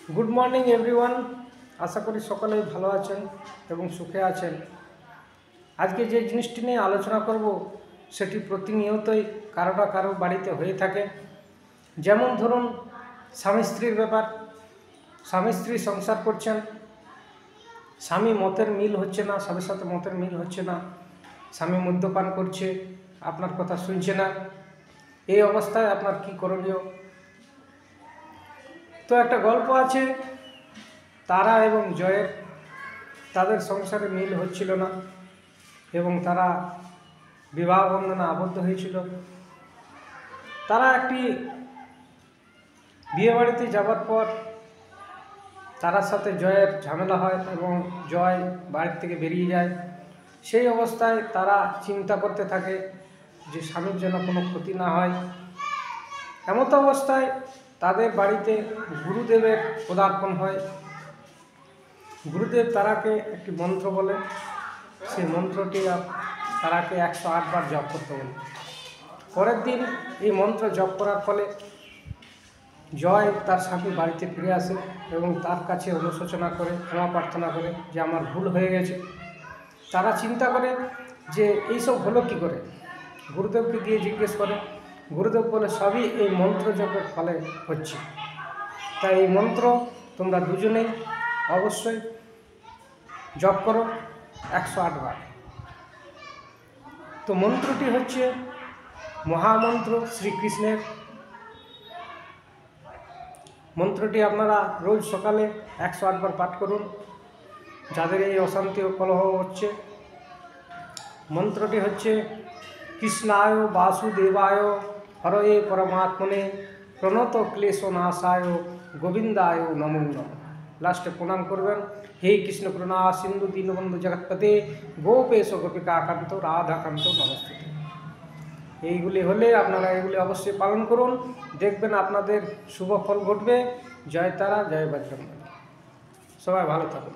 Good morning everyone. আশা করি সকলেই ভালো আছেন এবং সুখে আছেন। আজকে যে জিনিসটি নিয়ে আলোচনা করব সেটি প্রতিনিয়তই কারো না কারো বাড়িতে হয়ে থাকে। যেমন ধরুন স্বামী স্ত্রীর ব্যাপার। স্বামী স্ত্রী সংসার করছেন, স্বামী মতের মিল হচ্ছে না, স্বামীর সাথে মতের মিল হচ্ছে না, স্বামী মদ্যপান করছে, আপনার কথা শুনছে না। এই অবস্থায় আপনার কি করণীয়? তো একটা গল্প আছে, তারা এবং জয়ের। তাদের সংসারে মিল হচ্ছিল না এবং তারা বিবাহ বন্ধনে আবদ্ধ হয়েছিল। তারা একটি বিয়েবাড়িতে যাবার পর তারার সাথে জয়ের ঝামেলা হয় এবং জয় বাড়ির থেকে বেরিয়ে যায়। সেই অবস্থায় তারা চিন্তা করতে থাকে যে স্বামীর যেন কোনো ক্ষতি না হয়। এমত অবস্থায় তাদের বাড়িতে গুরুদেবের পদার্পণ হয়। গুরুদেব তারাকে একটি মন্ত্র বলে, সেই মন্ত্রটি তারাকে 108 বার জপ করতে বলে। পরের দিন এই মন্ত্র জপ করার ফলে জয় তার স্বামী বাড়িতে ফিরে আসে এবং তার কাছে অনুশোচনা করে, ক্ষমা প্রার্থনা করে যে আমার ভুল হয়ে গেছে। তারা চিন্তা করে যে এইসব হলো কী করে। গুরুদেবকে গিয়ে জিজ্ঞেস করে। গুরুদেব বলে সবই এই মন্ত্র জপের ফলে হচ্ছে। তাই এই মন্ত্র তোমরা দুজনেই অবশ্যই জপ করো 108 বার। তো মন্ত্রটি হচ্ছে মহামন্ত্র শ্রীকৃষ্ণের। মন্ত্রটি আপনারা রোজ সকালে 108 বার পাঠ করুন, যাদের এই অশান্তি ও কলহ হচ্ছে। মন্ত্রটি হচ্ছে কৃষ্ণায় বাসুদেবায় হরয়ে পরমাত্মনে প্রণত ক্লেশনাশায় গোবিন্দায় নমো নমঃ। লাস্টে প্রণাম করবেন। হে কৃষ্ণ করুণা সিন্ধু দীনবন্ধু জগৎপতে গোপেশ গোপিকা কান্ত রাধাকান্ত নমস্তুতে। এইগুলি হলে আপনারা এগুলি অবশ্যই পালন করুন, দেখবেন আপনাদের শুভ ফল ঘটবে। জয় তারা, জয় বজরঙ্গবলী। সবাই ভালো থাকুন।